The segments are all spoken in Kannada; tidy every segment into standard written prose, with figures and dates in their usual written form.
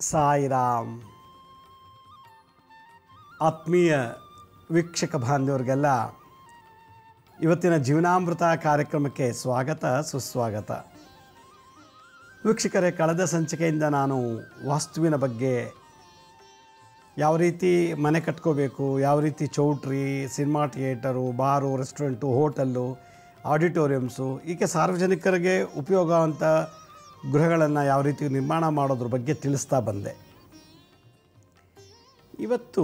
ಸಾಯಿರಾಮ್. ಆತ್ಮೀಯ ವೀಕ್ಷಕ ಬಾಂಧವರಿಗೆಲ್ಲ ಇವತ್ತಿನ ಜೀವನಾಮೃತ ಕಾರ್ಯಕ್ರಮಕ್ಕೆ ಸ್ವಾಗತ ಸುಸ್ವಾಗತ. ವೀಕ್ಷಕರೇ, ಕಳೆದ ಸಂಚಿಕೆಯಿಂದ ನಾನು ವಾಸ್ತುವಿನ ಬಗ್ಗೆ ಯಾವ ರೀತಿ ಮನೆ ಕಟ್ಕೋಬೇಕು, ಯಾವ ರೀತಿ ಚೌಟ್ರಿ, ಸಿನಿಮಾ ಥಿಯೇಟರು, ಬಾರು, ರೆಸ್ಟೋರೆಂಟು, ಹೋಟೆಲ್ಲು, ಆಡಿಟೋರಿಯಮ್ಸು, ಹೀಗೆ ಸಾರ್ವಜನಿಕರಿಗೆ ಉಪಯೋಗ ಅಂತ ಗೃಹಗಳನ್ನು ಯಾವ ರೀತಿ ನಿರ್ಮಾಣ ಮಾಡೋದ್ರ ಬಗ್ಗೆ ತಿಳಿಸ್ತಾ ಬಂದೆ. ಇವತ್ತು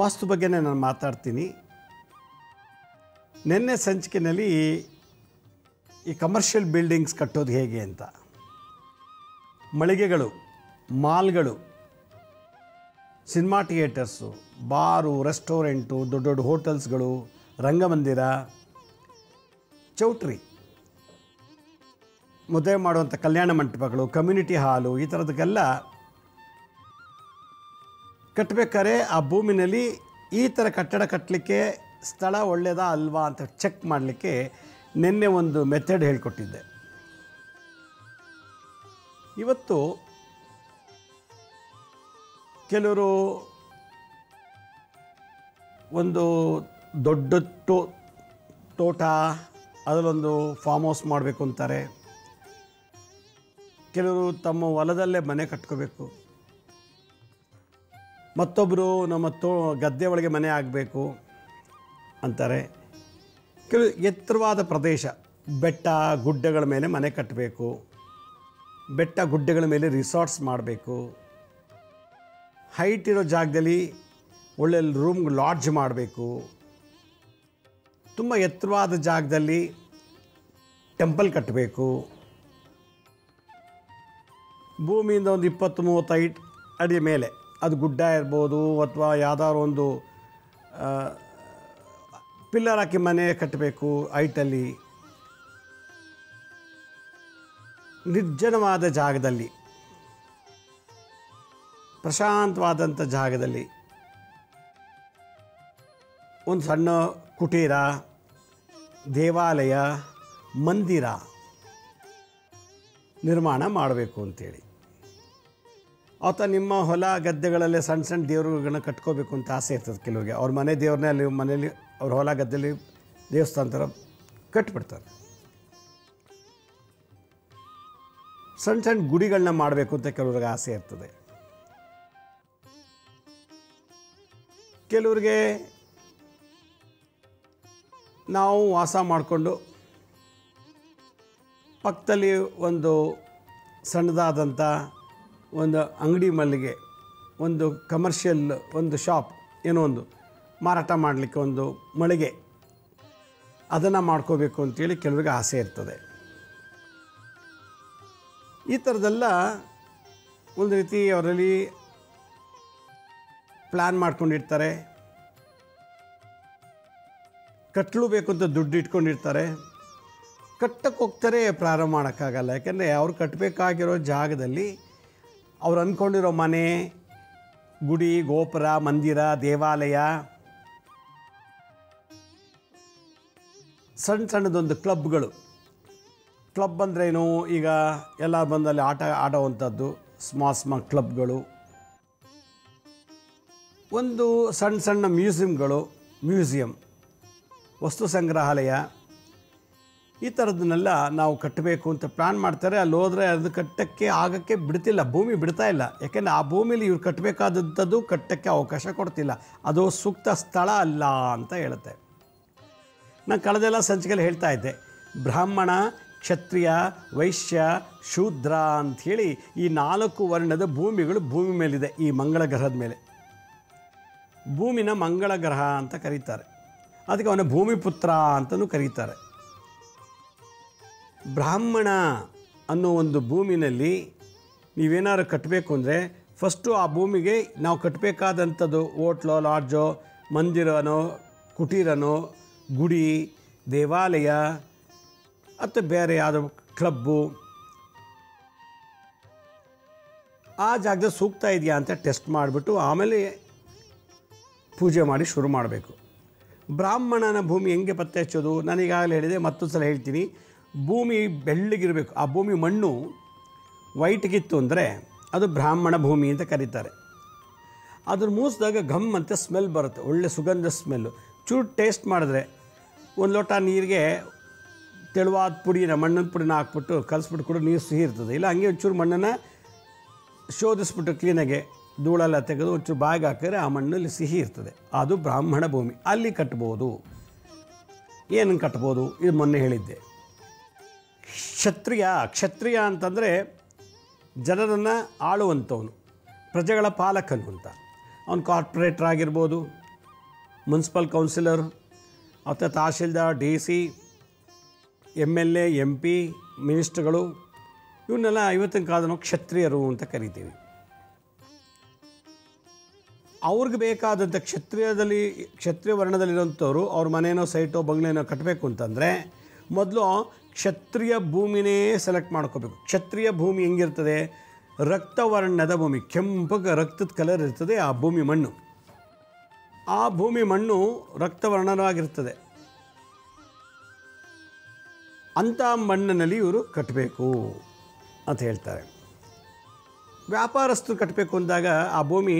ವಾಸ್ತು ಬಗ್ಗೆನೇ ನಾನು ಮಾತಾಡ್ತೀನಿ. ನಿನ್ನೆ ಸಂಚಿಕೆಯಲ್ಲಿ ಈ ಕಮರ್ಷಿಯಲ್ ಬಿಲ್ಡಿಂಗ್ಸ್ ಕಟ್ಟೋದು ಹೇಗೆ ಅಂತ, ಮಳಿಗೆಗಳು, ಮಾಲ್ಗಳು, ಸಿನಿಮಾ ಥಿಯೇಟರ್ಸು, ಬಾರು, ರೆಸ್ಟೋರೆಂಟು, ದೊಡ್ಡ ದೊಡ್ಡ ಹೋಟೆಲ್ಸ್ಗಳು, ರಂಗಮಂದಿರ, ಚೌಟ್ರಿ, ಮದುವೆ ಮಾಡುವಂಥ ಕಲ್ಯಾಣ ಮಂಟಪಗಳು, ಕಮ್ಯುನಿಟಿ ಹಾಲು, ಈ ಥರದಕ್ಕೆಲ್ಲ ಕಟ್ಟಬೇಕಾದ್ರೆ ಆ ಭೂಮಿನಲ್ಲಿ ಈ ಥರ ಕಟ್ಟಡ ಕಟ್ಟಲಿಕ್ಕೆ ಸ್ಥಳ ಒಳ್ಳೆಯದಾ ಅಲ್ವಾ ಅಂತ ಚೆಕ್ ಮಾಡಲಿಕ್ಕೆ ನಿನ್ನೆ ಒಂದು ಮೆಥಡ್ ಹೇಳಿಕೊಟ್ಟಿದ್ದೆ. ಇವತ್ತು ಕೆಲವರು ಒಂದು ದೊಡ್ಡ ತೋಟ, ಅದರಲ್ಲೊಂದು ಫಾರ್ಮ್ ಹೌಸ್ ಮಾಡಬೇಕು ಅಂತಾರೆ. ಕೆಲವರು ತಮ್ಮ ಹೊಲದಲ್ಲೇ ಮನೆ ಕಟ್ಕೋಬೇಕು, ಮತ್ತೊಬ್ಬರು ನಮ್ಮ ಗದ್ದೆ ಒಳಗೆ ಮನೆ ಆಗಬೇಕು ಅಂತಾರೆ. ಕೆಲವು ಎತ್ತರವಾದ ಪ್ರದೇಶ, ಬೆಟ್ಟ ಗುಡ್ಡಗಳ ಮೇಲೆ ಮನೆ ಕಟ್ಟಬೇಕು, ಬೆಟ್ಟ ಗುಡ್ಡಗಳ ಮೇಲೆ ರಿಸಾರ್ಟ್ಸ್ ಮಾಡಬೇಕು, ಹೈಟ್ ಇರೋ ಜಾಗದಲ್ಲಿ ಒಳ್ಳೆ ರೂಮ್ ಲಾಡ್ಜ್ ಮಾಡಬೇಕು, ತುಂಬ ಎತ್ತರವಾದ ಜಾಗದಲ್ಲಿ ಟೆಂಪಲ್ ಕಟ್ಟಬೇಕು, ಭೂಮಿಯಿಂದ ಒಂದು 20-30 ಅಡಿ ಮೇಲೆ, ಅದು ಗುಡ್ಡ ಇರ್ಬೋದು ಅಥವಾ ಯಾವುದಾದ್ರು ಒಂದು ಪಿಲ್ಲರ್ ಹಾಕಿ ಮನೆ ಕಟ್ಟಬೇಕು ಹೈಟಲ್ಲಿ. ನಿರ್ಜನವಾದ ಜಾಗದಲ್ಲಿ, ಪ್ರಶಾಂತವಾದಂಥ ಜಾಗದಲ್ಲಿ ಒಂದು ಸಣ್ಣ ಕುಟೀರ, ದೇವಾಲಯ, ಮಂದಿರ ನಿರ್ಮಾಣ ಮಾಡಬೇಕು ಅಂತೇಳಿ. ಅಥವಾ ನಿಮ್ಮ ಹೊಲ ಗದ್ದೆಗಳಲ್ಲೇ ಸಣ್ಣ ಸಣ್ಣ ದೇವರುಗಳನ್ನ ಕಟ್ಕೋಬೇಕು ಅಂತ ಆಸೆ ಇರ್ತದೆ ಕೆಲವರಿಗೆ. ಅವ್ರ ಮನೆ ದೇವ್ರನ್ನೇ ಅಲ್ಲಿ ಮನೇಲಿ ಅವ್ರ ಹೊಲ ಗದ್ದೆಯಲ್ಲಿ ದೇವಸ್ಥಾನ ಥರ ಕಟ್ಟಿಬಿಡ್ತಾರೆ. ಸಣ್ಣ ಸಣ್ಣ ಗುಡಿಗಳನ್ನ ಮಾಡಬೇಕು ಅಂತ ಕೆಲವ್ರಿಗೆ ಆಸೆ ಇರ್ತದೆ. ಕೆಲವ್ರಿಗೆ ನಾವು ವಾಸ ಮಾಡಿಕೊಂಡು ಪಕ್ಕದಲ್ಲಿ ಒಂದು ಸಣ್ಣದಾದಂಥ ಒಂದು ಅಂಗಡಿ ಮಲ್ಲಿಗೆ, ಒಂದು ಕಮರ್ಷಿಯಲ್ ಒಂದು ಶಾಪ್, ಏನೋ ಒಂದು ಮಾರಾಟ ಮಾಡಲಿಕ್ಕೆ ಒಂದು ಮಳಿಗೆ, ಅದನ್ನು ಮಾಡ್ಕೋಬೇಕು ಅಂತೇಳಿ ಕೆಲವರಿಗೆ ಆಸೆ ಇರ್ತದೆ. ಈ ಥರದ್ದೆಲ್ಲ ಒಂದು ರೀತಿ ಅವರಲ್ಲಿ ಪ್ಲ್ಯಾನ್ ಮಾಡ್ಕೊಂಡಿರ್ತಾರೆ. ಕಟ್ಟಲೂಬೇಕು ಅಂತ ದುಡ್ಡು ಇಟ್ಕೊಂಡಿರ್ತಾರೆ. ಕಟ್ಟಕ್ಕೆ ಹೋಗ್ತಾರೆ, ಪ್ರಾರಂಭ ಮಾಡೋಕ್ಕಾಗಲ್ಲ. ಯಾಕೆಂದರೆ ಅವ್ರು ಕಟ್ಟಬೇಕಾಗಿರೋ ಜಾಗದಲ್ಲಿ ಅವ್ರು ಅಂದ್ಕೊಂಡಿರೋ ಮನೆ, ಗುಡಿ, ಗೋಪುರ, ಮಂದಿರ, ದೇವಾಲಯ, ಸಣ್ಣ ಸಣ್ಣದೊಂದು ಕ್ಲಬ್ಗಳು. ಕ್ಲಬ್ ಅಂದ್ರೇನು, ಈಗ ಎಲ್ಲ ಬಂದಲ್ಲಿ ಆಡೋವಂಥದ್ದು ಸ್ಮಾಲ್ ಕ್ಲಬ್ಗಳು, ಒಂದು ಸಣ್ಣ ಸಣ್ಣ ಮ್ಯೂಸಿಯಂ, ವಸ್ತು ಸಂಗ್ರಹಾಲಯ, ಈ ಥರದನ್ನೆಲ್ಲ ನಾವು ಕಟ್ಟಬೇಕು ಅಂತ ಪ್ಲ್ಯಾನ್ ಮಾಡ್ತಾರೆ. ಅಲ್ಲಿ ಹೋದರೆ ಅದು ಆಗೋಕ್ಕೆ ಬಿಡ್ತಿಲ್ಲ, ಭೂಮಿ ಬಿಡ್ತಾ ಇಲ್ಲ. ಯಾಕೆಂದರೆ ಆ ಭೂಮಿಲಿ ಇವ್ರು ಕಟ್ಟಬೇಕಾದಂಥದ್ದು ಕಟ್ಟಕ್ಕೆ ಅವಕಾಶ ಕೊಡ್ತಿಲ್ಲ, ಅದು ಸೂಕ್ತ ಸ್ಥಳ ಅಲ್ಲ ಅಂತ ಹೇಳುತ್ತೆ. ನಾನು ಕಳೆದೆಲ್ಲ ಸಂಚಿಕೆಯಲ್ಲಿ ಹೇಳ್ತಾ ಇದ್ದೆ, ಬ್ರಾಹ್ಮಣ, ಕ್ಷತ್ರಿಯ, ವೈಶ್ಯ, ಶೂದ್ರ ಅಂಥೇಳಿ ಈ 4 ವರ್ಣದ ಭೂಮಿಗಳು ಭೂಮಿ ಮೇಲಿದೆ. ಈ ಮಂಗಳ ಗ್ರಹದ ಮೇಲೆ ಭೂಮಿನ ಮಂಗಳ ಗ್ರಹ ಅಂತ ಕರೀತಾರೆ. ಅದಕ್ಕೆ ಅವನ ಭೂಮಿಪುತ್ರ ಅಂತಲೂ ಕರೀತಾರೆ. ಬ್ರಾಹ್ಮಣ ಅನ್ನೋ ಒಂದು ಭೂಮಿನಲ್ಲಿ ನೀವೇನಾದ್ರು ಕಟ್ಟಬೇಕು ಅಂದರೆ ಫಸ್ಟು ಆ ಭೂಮಿಗೆ ನಾವು ಕಟ್ಟಬೇಕಾದಂಥದ್ದು ಹೋಟ್ಲೋ, ಲಾಡ್ಜೋ, ಮಂದಿರನೋ, ಕುಟೀರನೋ, ಗುಡಿ, ದೇವಾಲಯ ಅಥವಾ ಬೇರೆ ಯಾವುದೋ ಕ್ಲಬ್ಬು, ಆ ಜಾಗದ ಸೂಕ್ತ ಇದೆಯಾ ಅಂತ ಟೆಸ್ಟ್ ಮಾಡಿಬಿಟ್ಟು ಆಮೇಲೆ ಪೂಜೆ ಮಾಡಿ ಶುರು ಮಾಡಬೇಕು. ಬ್ರಾಹ್ಮಣನ ಭೂಮಿ ಹೆಂಗೆ ಪತ್ತೆ ಹಚ್ಚೋದು? ನಾನೀಗಾಗಲೇ ಹೇಳಿದೆ, ಮತ್ತೊಂದು ಸಲ ಹೇಳ್ತೀನಿ. ಭೂಮಿ ಬೆಳ್ಳಗಿರಬೇಕು. ಆ ಭೂಮಿ ಮಣ್ಣು ವೈಟ್ಗಿತ್ತು ಅಂದರೆ ಅದು ಬ್ರಾಹ್ಮಣ ಭೂಮಿ ಅಂತ ಕರೀತಾರೆ. ಅದನ್ನು ಮೂಸಿದಾಗ ಘಮ್ ಅಂತ ಸ್ಮೆಲ್ ಬರುತ್ತೆ, ಒಳ್ಳೆ ಸುಗಂಧ ಸ್ಮೆಲ್ಲು. ಚೂರು ಟೇಸ್ಟ್ ಮಾಡಿದ್ರೆ ಒಂದು ಲೋಟ ನೀರಿಗೆ ತೆಳುವಾದ ಪುಡಿನ ಮಣ್ಣಿನ ಪುಡಿನ ಹಾಕ್ಬಿಟ್ಟು ಕಲಿಸ್ಬಿಟ್ಟು ಕೂಡ ನೀರು ಸಿಹಿ ಇರ್ತದೆ. ಇಲ್ಲ ಹಂಗೆ ಒಂಚೂರು ಮಣ್ಣನ್ನು ಶೋಧಿಸ್ಬಿಟ್ಟು ಕ್ಲೀನಾಗೆ ಧೂಳೆಲ್ಲ ತೆಗೆದು ಒಂಚೂರು ಬಾಯಿಗೆ ಹಾಕಿದ್ರೆ ಆ ಮಣ್ಣಲ್ಲಿ ಸಿಹಿ ಇರ್ತದೆ. ಅದು ಬ್ರಾಹ್ಮಣ ಭೂಮಿ. ಅಲ್ಲಿ ಕಟ್ಬೋದು. ಏನನ್ನು ಕಟ್ಬೋದು? ಇದು ಮೊನ್ನೆ ಹೇಳಿದ್ದೆ. ಕ್ಷತ್ರಿಯ ಅಂತಂದರೆ ಜನರನ್ನು ಆಳುವಂಥವನು, ಪ್ರಜೆಗಳ ಪಾಲಕನು ಅಂತ. ಅವನು ಕಾರ್ಪೊರೇಟ್ರ್ ಆಗಿರ್ಬೋದು, ಮುನ್ಸಿಪಲ್ ಕೌನ್ಸಿಲರ್ ಅಥವಾ ತಹಶೀಲ್ದಾರ್, DC, MLA, MP, ಮಿನಿಸ್ಟ್ರುಗಳು, ಇವನ್ನೆಲ್ಲ ಇವತ್ತಿನ ಕಾಲದ ನಾವು ಕ್ಷತ್ರಿಯರು ಅಂತ ಕರಿತೀವಿ. ಅವ್ರಿಗೆ ಬೇಕಾದಂಥ ಕ್ಷತ್ರಿಯ ವರ್ಣದಲ್ಲಿರೋಂಥವ್ರು ಅವ್ರ ಮನೇನೋ ಸೈಟೋ ಬಂಗ್ಲೆನೋ ಕಟ್ಟಬೇಕು ಅಂತಂದರೆ ಮೊದಲು ಕ್ಷತ್ರಿಯ ಭೂಮಿನೇ ಸೆಲೆಕ್ಟ್ ಮಾಡ್ಕೋಬೇಕು. ಕ್ಷತ್ರಿಯ ಭೂಮಿ ಹೆಂಗಿರ್ತದೆ? ರಕ್ತವರ್ಣದ ಭೂಮಿ, ಕೆಂಪಗೆ ರಕ್ತದ ಕಲರ್ ಇರ್ತದೆ ಆ ಭೂಮಿ ಮಣ್ಣು. ಆ ಭೂಮಿ ಮಣ್ಣು ರಕ್ತವರ್ಣವಾಗಿರ್ತದೆ. ಅಂಥ ಮಣ್ಣಿನಲ್ಲಿ ಇವರು ಕಟ್ಟಬೇಕು ಅಂತ ಹೇಳ್ತಾರೆ. ವ್ಯಾಪಾರಸ್ಥರು ಕಟ್ಟಬೇಕು ಅಂದಾಗ ಆ ಭೂಮಿ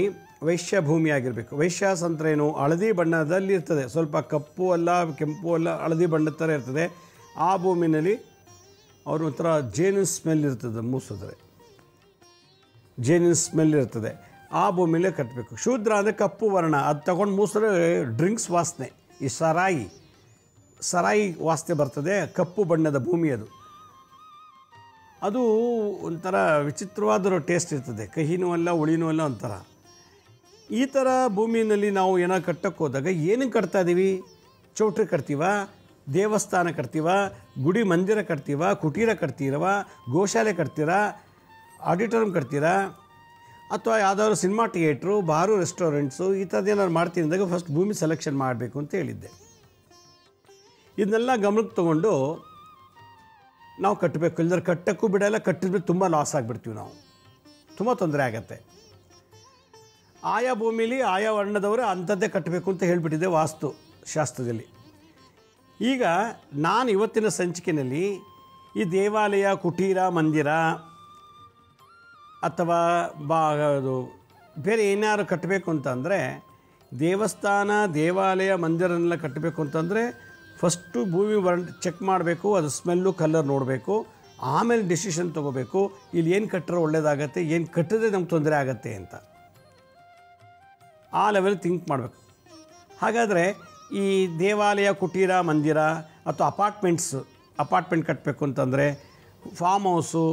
ವೈಶ್ಯ ಭೂಮಿ ಆಗಿರಬೇಕು. ವೈಶ್ಯಾಸ್ ಅಂದ್ರೆ ಏನು? ಹಳದಿ ಬಣ್ಣದಲ್ಲಿ ಇರ್ತದೆ, ಸ್ವಲ್ಪ ಕಪ್ಪು ಅಲ್ಲ ಕೆಂಪು ಅಲ್ಲ, ಹಳದಿ ಬಣ್ಣದ ಥರ ಇರ್ತದೆ. ಆ ಭೂಮಿನಲ್ಲಿ ಅವರು ಒಂಥರ ಜೇನಿನ ಸ್ಮೆಲ್ ಇರ್ತದೆ, ಮೂಸಿದ್ರೆ ಜೇನಿನ ಸ್ಮೆಲ್ ಇರ್ತದೆ. ಆ ಭೂಮಿಲೇ ಕಟ್ಟಬೇಕು. ಶೂದ್ರ ಅಂದರೆ ಕಪ್ಪು ವರ್ಣ, ಅದು ತಗೊಂಡು ಮೂಸಿದ್ರೆ ಡ್ರಿಂಕ್ಸ್ ವಾಸನೆ, ಈ ಸರಾಯಿ ವಾಸನೆ ಬರ್ತದೆ. ಕಪ್ಪು ಬಣ್ಣದ ಭೂಮಿ ಅದು. ಅದು ಒಂಥರ ವಿಚಿತ್ರವಾದ ಟೇಸ್ಟ್ ಇರ್ತದೆ, ಕಹಿನೂ ಅಲ್ಲ ಹುಳಿನೂ ಅಲ್ಲ ಒಂಥರ. ಈ ಥರ ಭೂಮಿಯಲ್ಲಿ ನಾವು ಏನೋ ಕಟ್ಟಕ್ಕೆ ಹೋದಾಗ ಏನಕ್ಕೆ ಕಟ್ತಾ ಇದ್ದೀವಿ? ಚೌಟ್ರಿ ಕಟ್ತೀವ, ದೇವಸ್ಥಾನ ಕಟ್ತೀವ, ಗುಡಿ ಮಂದಿರ ಕಟ್ತೀವ, ಕುಟೀರ ಕಟ್ತೀರವ, ಗೋಶಾಲೆ ಕಟ್ತೀರಾ, ಆಡಿಟೋರಿಯಂ ಕಟ್ತೀರಾ, ಅಥವಾ ಯಾವುದಾದ್ರು ಸಿನಿಮಾ ಥಿಯೇಟ್ರು, ಬಾರು, ರೆಸ್ಟೋರೆಂಟ್ಸು, ಈ ಥರದ್ದು ಏನಾದ್ರು ಮಾಡ್ತೀನಿ ಅಂದಾಗ ಫಸ್ಟ್ ಭೂಮಿ ಸೆಲೆಕ್ಷನ್ ಮಾಡಬೇಕು ಅಂತ ಹೇಳಿದ್ದೆ. ಇದನ್ನೆಲ್ಲ ಗಮನಕ್ಕೆ ತೊಗೊಂಡು ನಾವು ಕಟ್ಟಬೇಕು. ಇಲ್ಲದ್ರೆ ಕಟ್ಟಕ್ಕೂ ಬಿಡಲ್ಲ, ಕಟ್ಟಿದ್ರೆ ತುಂಬ ಲಾಸ್ ಆಗಿಬಿಡ್ತೀವಿ ನಾವು, ತುಂಬ ತೊಂದರೆ ಆಗತ್ತೆ. ಆಯಾ ಭೂಮಿಲಿ ಆಯಾ ವರ್ಣದವರು ಅಂಥದ್ದೇ ಕಟ್ಟಬೇಕು ಅಂತ ಹೇಳಿಬಿಟ್ಟಿದೆ ವಾಸ್ತು ಶಾಸ್ತ್ರದಲ್ಲಿ. ಈಗ ನಾನು ಇವತ್ತಿನ ಸಂಚಿಕೆಯಲ್ಲಿ ಈ ದೇವಾಲಯ, ಕುಟೀರ, ಮಂದಿರ ಅಥವಾ ಬೇರೆ ಏನಾದ್ರು ಕಟ್ಟಬೇಕು ಅಂತಂದರೆ, ದೇವಸ್ಥಾನ, ದೇವಾಲಯ, ಮಂದಿರನೆಲ್ಲ ಕಟ್ಟಬೇಕು ಅಂತಂದರೆ ಫಸ್ಟು ಭೂಮಿ ಚೆಕ್ ಮಾಡಬೇಕು, ಅದು ಸ್ಮೆಲ್ಲು, ಕಲರ್ ನೋಡಬೇಕು, ಆಮೇಲೆ ಡಿಸಿಷನ್ ತೊಗೋಬೇಕು. ಇಲ್ಲಿ ಏನು ಕಟ್ಟರೆ ಒಳ್ಳೆಯದಾಗತ್ತೆ, ಏನು ಕಟ್ಟಿದ್ರೆ ನಮ್ಗೆ ತೊಂದರೆ ಆಗತ್ತೆ ಅಂತ ಆ ಲೆವೆಲ್ ಥಿಂಕ್ ಮಾಡಬೇಕು. ಹಾಗಾದರೆ ಈ ದೇವಾಲಯ, ಕುಟೀರ, ಮಂದಿರ ಅಥವಾ ಅಪಾರ್ಟ್ಮೆಂಟ್ ಕಟ್ಟಬೇಕು ಅಂತಂದರೆ, ಫಾರ್ಮ್ ಹೌಸು,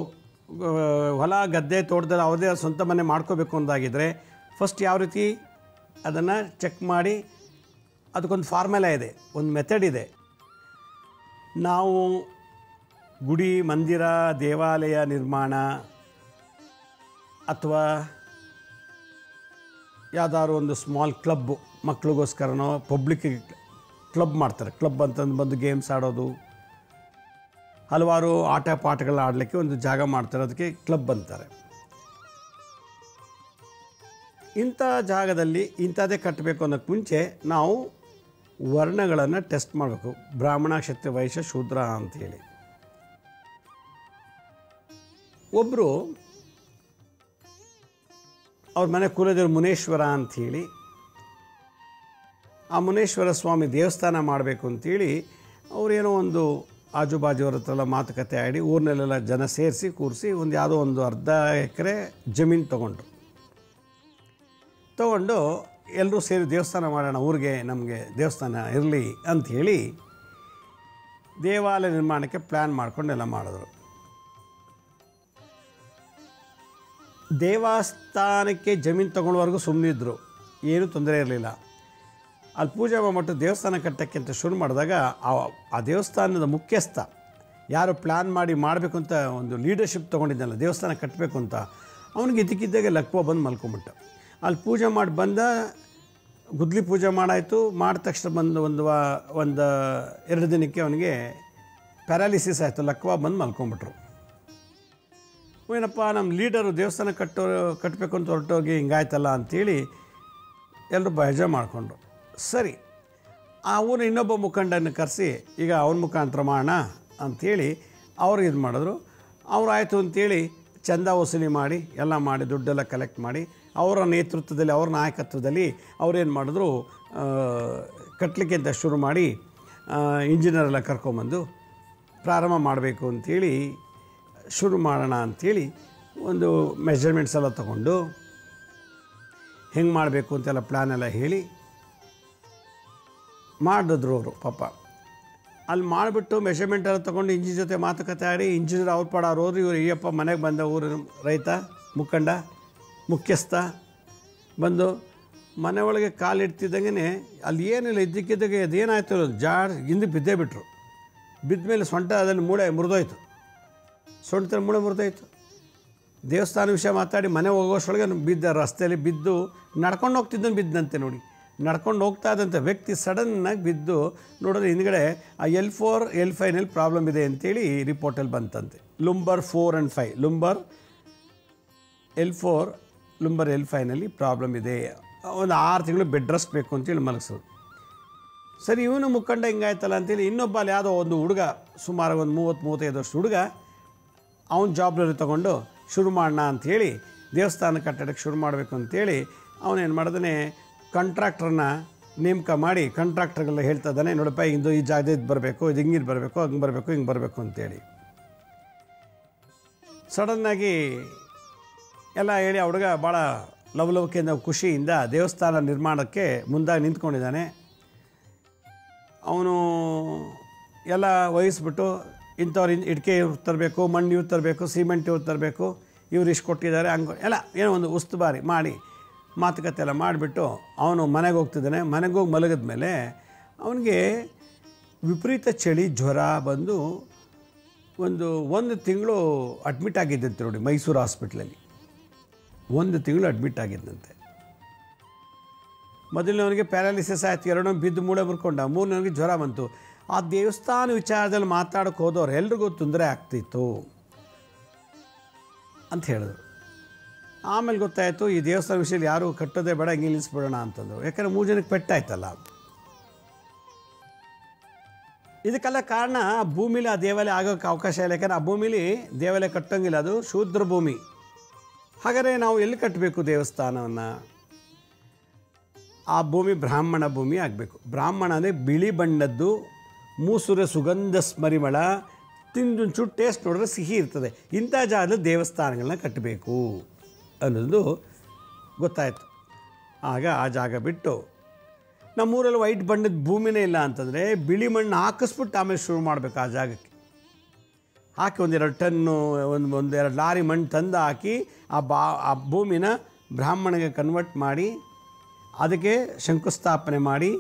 ಹೊಲ ಗದ್ದೆ ತೋಟದಲ್ಲಿ ಅವ್ರದ್ದೇ ಸ್ವಂತ ಮನೆ ಮಾಡ್ಕೋಬೇಕು ಅಂದಾಗಿದ್ದರೆ ಫಸ್ಟ್ ಯಾವ ರೀತಿ ಅದನ್ನು ಚೆಕ್ ಮಾಡಿ, ಅದಕ್ಕೊಂದು ಫಾರ್ಮುಲಾ ಇದೆ, ಒಂದು ಮೆಥಡ್ ಇದೆ. ನಾವು ಗುಡಿ, ಮಂದಿರ, ದೇವಾಲಯ ನಿರ್ಮಾಣ ಅಥವಾ ಯಾವುದಾದ್ರು ಒಂದು ಸ್ಮಾಲ್ ಕ್ಲಬ್ಬು, ಮಕ್ಳಿಗೋಸ್ಕರನೋ ಪಬ್ಲಿಕ್ಕಿಗೆ ಕ್ಲಬ್ ಮಾಡ್ತಾರೆ. ಕ್ಲಬ್ ಅಂತಂದು ಬಂದು ಗೇಮ್ಸ್ ಆಡೋದು, ಹಲವಾರು ಆಟ ಪಾಠಗಳು ಆಡಲಿಕ್ಕೆ ಒಂದು ಜಾಗ ಮಾಡ್ತಾರೆ, ಅದಕ್ಕೆ ಕ್ಲಬ್ ಅಂತಾರೆ. ಇಂಥ ಜಾಗದಲ್ಲಿ ಇಂಥದ್ದೇ ಕಟ್ಟಬೇಕು ಅನ್ನೋಕ್ಕೆ ಮುಂಚೆ ನಾವು ವರ್ಣಗಳನ್ನು ಟೆಸ್ಟ್ ಮಾಡಬೇಕು. ಬ್ರಾಹ್ಮಣ, ಕ್ಷತ್ರಿಯ, ವೈಶ್ಯ, ಶೂದ್ರ ಅಂಥೇಳಿ. ಒಬ್ಬರು ಅವ್ರ ಮನೆ ಕುಲದೇವರು ಮುನೇಶ್ವರ ಅಂಥೇಳಿ, ಆ ಮುನೇಶ್ವರ ಸ್ವಾಮಿ ದೇವಸ್ಥಾನ ಮಾಡಬೇಕು ಅಂಥೇಳಿ ಅವರೇನೋ ಒಂದು ಆಜುಬಾಜುವ್ರ ಹತ್ರ ಮಾತುಕತೆ ಆಡಿ ಊರಿನಲ್ಲೆಲ್ಲ ಜನ ಸೇರಿಸಿ ಕೂರಿಸಿ ಒಂದು ಯಾವುದೋ ಒಂದು ಅರ್ಧ ಎಕರೆ ಜಮೀನು ತೊಗೊಂಡು ಎಲ್ಲರೂ ಸೇರಿ ದೇವಸ್ಥಾನ ಮಾಡೋಣ, ಊರಿಗೆ ನಮಗೆ ದೇವಸ್ಥಾನ ಇರಲಿ ಅಂಥೇಳಿ ದೇವಾಲಯ ನಿರ್ಮಾಣಕ್ಕೆ ಪ್ಲ್ಯಾನ್ ಮಾಡ್ಕೊಂಡೆಲ್ಲ ಮಾಡಿದ್ರು. ದೇವಸ್ಥಾನಕ್ಕೆ ಜಮೀನು ತೊಗೊಳ್ಳೋವರೆಗೂ ಸುಮ್ಮನಿದ್ರು, ಏನೂ ತೊಂದರೆ ಇರಲಿಲ್ಲ. ಅಲ್ಲಿ ಪೂಜೆ ಮಾಡ್ಬಿಟ್ಟು ದೇವಸ್ಥಾನ ಕಟ್ಟೋಕ್ಕೆ ಅಂತ ಶುರು ಮಾಡಿದಾಗ ಆ ದೇವಸ್ಥಾನದ ಮುಖ್ಯಸ್ಥ ಯಾರು ಪ್ಲ್ಯಾನ್ ಮಾಡಬೇಕು ಅಂತ ಒಂದು ಲೀಡರ್ಶಿಪ್ ತೊಗೊಂಡಿದ್ದಲ್ಲ ದೇವಸ್ಥಾನ ಕಟ್ಟಬೇಕು ಅಂತ, ಅವನಿಗೆ ಇದ್ದಕ್ಕಿದ್ದಾಗೆ ಲಕ್ವ ಬಂದು ಮಲ್ಕೊಂಬಿಟ್ಟ. ಅಲ್ಲಿ ಪೂಜೆ ಮಾಡಿ ಬಂದ, ಗುದ್ಲಿ ಪೂಜೆ ಮಾಡಾಯಿತು. ಮಾಡಿದ ತಕ್ಷಣ ಬಂದು ಒಂದು 2 ದಿನಕ್ಕೆ ಅವನಿಗೆ ಪ್ಯಾರಾಲಿಸಿಸ್ ಆಯಿತು, ಲಕ್ವ ಬಂದು ಮಲ್ಕೊಂಬಿಟ್ರು. ಏನಪ್ಪ ನಮ್ಮ ಲೀಡರು ದೇವಸ್ಥಾನ ಕಟ್ಟಬೇಕು ಅಂತ ಹೊರಟೋಗಿ ಹಿಂಗಾಯ್ತಲ್ಲ ಅಂಥೇಳಿ ಎಲ್ಲರೂ ಬೇಜಾರು ಮಾಡಿಕೊಂಡ್ರು. ಸರಿ, ಆ ಊರಿನ ಇನ್ನೊಬ್ಬ ಮುಖಂಡನ ಕರೆಸಿ ಈಗ ಅವ್ರ ಮುಖಾಂತರ ಮಾಡೋಣ ಅಂಥೇಳಿ ಅವ್ರು ಇದು ಮಾಡಿದ್ರು. ಅವ್ರು ಆಯಿತು ಅಂಥೇಳಿ ಚಂದ ವಸೂಲಿ ಮಾಡಿ ಎಲ್ಲ ಮಾಡಿ ದುಡ್ಡೆಲ್ಲ ಕಲೆಕ್ಟ್ ಮಾಡಿ ಅವರ ನೇತೃತ್ವದಲ್ಲಿ ಅವರ ನಾಯಕತ್ವದಲ್ಲಿ ಅವರೇನು ಮಾಡಿದ್ರು ಕಟ್ಟಲಿಕ್ಕೆ ಅಂತ ಶುರು ಮಾಡಿ ಇಂಜಿನಿಯರೆಲ್ಲ ಕರ್ಕೊಂಬಂದು ಪ್ರಾರಂಭ ಮಾಡಬೇಕು ಅಂಥೇಳಿ ಶುರು ಮಾಡೋಣ ಅಂಥೇಳಿ ಒಂದು ಮೆಜರ್ಮೆಂಟ್ಸ್ ಎಲ್ಲ ತೊಗೊಂಡು ಹೆಂಗೆ ಮಾಡಬೇಕು ಅಂತೆಲ್ಲ ಪ್ಲ್ಯಾನ್ ಎಲ್ಲ ಹೇಳಿ ಮಾಡಿದ್ರು ಅವರು ಪಾಪ. ಅಲ್ಲಿ ಮಾಡಿಬಿಟ್ಟು ಮೆಷರ್ಮೆಂಟ್ ಎಲ್ಲ ತೊಗೊಂಡು ಇಂಜಿನಿಯರ್ ಜೊತೆ ಮಾತುಕತೆ ಆಡಿ ಇಂಜಿನಿಯರ್ ಅವ್ರ ಪಡೋರು ಹೋದ್ರು. ಇವರು ಅಯ್ಯಪ್ಪ ಮನೆಗೆ ಬಂದ ಊರಿನ ರೈತ ಮುಖಂಡ ಮುಖ್ಯಸ್ಥ ಬಂದು ಮನೆ ಒಳಗೆ ಕಾಲಿಡ್ತಿದ್ದಂಗೆ ಅಲ್ಲಿ ಏನಿಲ್ಲ ಇದ್ದಕ್ಕಿದ್ದಾಗೆ ಅದೇನಾಯಿತು ಹಿಂದೆ ಬಿದ್ದೇ ಬಿಟ್ಟರು. ಬಿದ್ದ ಮೇಲೆ ಸೊಂಟ ಅದನ್ನು ಮೂಳೆ ಮುರಿದೋಯ್ತು, ಸೊಂಟದ ಮೂಳೆ ಮುರಿದೋಯ್ತು. ದೇವಸ್ಥಾನ ವಿಷಯ ಮಾತಾಡಿ ಮನೆ ಹೋಗೋಷ್ಟೊಳಗೆ ಬಿದ್ದ, ರಸ್ತೆಯಲ್ಲಿ ಬಿದ್ದು ನಡ್ಕೊಂಡು ಹೋಗ್ತಿದ್ದನು ಬಿದ್ದಂತೆ ನೋಡಿ. ನಡ್ಕೊಂಡು ಹೋಗ್ತಾ ಇದ್ದಂಥ ವ್ಯಕ್ತಿ ಸಡನ್ನಾಗಿ ಬಿದ್ದು ನೋಡಿದ್ರೆ ಹಿಂದ್ಗಡೆ ಆ L4 L5ನಲ್ಲಿ ಪ್ರಾಬ್ಲಮ್ ಇದೆ ಅಂತೇಳಿ ರಿಪೋರ್ಟಲ್ಲಿ ಬಂತಂತೆ. ಲುಂಬರ್ 4 and 5 ಲುಂಬರ್ L4 ಲುಂಬರ್ L5ನಲ್ಲಿ ಪ್ರಾಬ್ಲಮ್ ಇದೆ, ಒಂದು 6 ತಿಂಗಳು ಬೆಡ್ ರೆಸ್ಟ್ ಬೇಕು ಅಂತೇಳಿ ಮಲಗಿಸೋದು. ಸರಿ ಇವನು ಮುಖಂಡ ಹಿಂಗಾಯ್ತಲ್ಲ ಅಂತೇಳಿ ಇನ್ನೊಬ್ಬ ಅಲ್ಲಿ ಯಾವುದೋ ಒಂದು ಹುಡುಗ ಸುಮಾರು ಒಂದು 30-35 ವರ್ಷ ಹುಡುಗ ಅವನ ಜವಾಬ್ದಾರಿ ತೊಗೊಂಡು ಶುರು ಮಾಡೋಣ ಅಂಥೇಳಿ ದೇವಸ್ಥಾನ ಕಟ್ಟಡಕ್ಕೆ ಶುರು ಮಾಡಬೇಕು ಅಂತೇಳಿ ಅವನೇನು ಮಾಡಿದಾನೆ, ಕಾಂಟ್ರಾಕ್ಟ್ರನ್ನ ನೇಮಕ ಮಾಡಿ ಕಾಂಟ್ರಾಕ್ಟರ್ಗೆಲ್ಲ ಹೇಳ್ತಾ ಇದ್ದಾನೆ, ನೋಡಪ್ಪ ಇಂದು ಈ ಜಾಗದಿಂದ ಬರಬೇಕು, ಇದು ಹಿಂಗೆ ಬರಬೇಕು, ಹಂಗೆ ಬರಬೇಕು, ಹಿಂಗೆ ಬರಬೇಕು ಅಂತೇಳಿ. ಸಡನ್ನಾಗಿ ಎಲ್ಲ ಹೇಳಿ ಆ ಹುಡುಗ ಭಾಳ ಲವಲವಿಕೆಯಿಂದ ಖುಷಿಯಿಂದ ದೇವಸ್ಥಾನ ನಿರ್ಮಾಣಕ್ಕೆ ಮುಂದಾಗಿ ನಿಂತ್ಕೊಂಡಿದ್ದಾನೆ. ಅವನು ಎಲ್ಲ ವಹಿಸ್ಬಿಟ್ಟು ಇಂಥವ್ರು ಇಟ್ಕೆ ಇವ್ರು ತರಬೇಕು, ಮಣ್ಣು ಇವ್ರು ತರಬೇಕು, ಸಿಮೆಂಟ್ ಇವ್ರು ತರಬೇಕು, ಇವ್ರು ಇಷ್ಟು ಕೊಟ್ಟಿದ್ದಾರೆ ಹಂಗೆ ಎಲ್ಲ ಏನೋ ಒಂದು ಉಸ್ತುವಾರಿ ಮಾಡಿ ಮಾತುಕತೆ ಎಲ್ಲ ಮಾಡಿಬಿಟ್ಟು ಅವನು ಮನೆಗೆ ಹೋಗ್ತಿದ್ದಾನೆ. ಮನೆಗೆ ಹೋಗಿ ಮಲಗಿದ ಮೇಲೆ ಅವನಿಗೆ ವಿಪರೀತ ಚಳಿ ಜ್ವರ ಬಂದು ಒಂದು ತಿಂಗಳು ಅಡ್ಮಿಟ್ ಆಗಿದ್ದಂತೆ ನೋಡಿ ಮೈಸೂರು ಹಾಸ್ಪಿಟ್ಲಲ್ಲಿ. 1 ತಿಂಗಳು ಅಡ್ಮಿಟ್ ಆಗಿದ್ದಂತೆ. ಮೊದಲನೇವನಿಗೆ ಪ್ಯಾರಾಲಿಸಿಸ್ ಆಯಿತು, 2 ಬಿದ್ದು ಮೂಳೆ ಮುರ್ಕೊಂಡ, 3ನೇವನಿಗೆ ಜ್ವರ ಬಂತು. ಆ ದೇವಸ್ಥಾನ ವಿಚಾರದಲ್ಲಿ ಮಾತಾಡೋಕೆ ಹೋದವ್ರು ಎಲ್ರಿಗೂ ತೊಂದರೆ ಆಗ್ತಿತ್ತು ಅಂತ ಹೇಳಿದ್ರು. ಆಮೇಲೆ ಗೊತ್ತಾಯಿತು ಈ ದೇವಸ್ಥಾನ ವಿಷಯದಲ್ಲಿ ಯಾರು ಕಟ್ಟೋದೇ ಬೇಡ, ಹಿಂಗೆ ನಿಲ್ಲಿಸ್ಬಿಡೋಣ ಅಂತಂದರು. ಯಾಕಂದರೆ 3 ಜನಕ್ಕೆ ಪೆಟ್ಟಾಯ್ತಲ್ಲ. ಇದಕ್ಕೆಲ್ಲ ಕಾರಣ ಭೂಮಿಲಿ ಆ ದೇವಾಲಯ ಆಗೋಕ್ಕೆ ಅವಕಾಶ ಇಲ್ಲ. ಯಾಕಂದರೆ ಆ ಭೂಮಿಲಿ ದೇವಾಲಯ ಕಟ್ಟೋಂಗಿಲ್ಲ, ಅದು ಶೂದ್ರ ಭೂಮಿ. ಹಾಗಾದರೆ ನಾವು ಎಲ್ಲಿ ಕಟ್ಟಬೇಕು ದೇವಸ್ಥಾನವನ್ನು? ಆ ಭೂಮಿ ಬ್ರಾಹ್ಮಣ ಭೂಮಿ ಆಗಬೇಕು. ಬ್ರಾಹ್ಮಣ ಅಂದರೆ ಬಿಳಿ ಬಣ್ಣದ್ದು, ಮೂಸುರ ಸುಗಂಧ ಸ್ಮರಿಮಳ, ತಿಂದೊಂಚೂರು ಟೇಸ್ಟ್ ನೋಡಿದ್ರೆ ಸಿಹಿ ಇರ್ತದೆ. ಇಂಥ ಜಾಗದಲ್ಲಿ ದೇವಸ್ಥಾನಗಳನ್ನ ಕಟ್ಟಬೇಕು ಅನ್ನೋದು ಗೊತ್ತಾಯಿತು. ಆಗ ಆ ಜಾಗ ಬಿಟ್ಟು ನಮ್ಮೂರಲ್ಲಿ ವೈಟ್ ಬಣ್ಣದ ಭೂಮಿನೇ ಇಲ್ಲ ಅಂತಂದರೆ ಬಿಳಿ ಮಣ್ಣು ಹಾಕಿಸ್ಬಿಟ್ಟು ಆಮೇಲೆ ಶುರು ಮಾಡಬೇಕು. ಆ ಜಾಗಕ್ಕೆ ಹಾಕಿ 1-2 ಟನ್ನು ಒಂದೆರಡು ಲಾರಿ ಮಣ್ಣು ತಂದು ಹಾಕಿ ಆ ಭೂಮಿನ ಬ್ರಾಹ್ಮಣಿಗೆ ಕನ್ವರ್ಟ್ ಮಾಡಿ ಅದಕ್ಕೆ ಶಂಕುಸ್ಥಾಪನೆ ಮಾಡಿ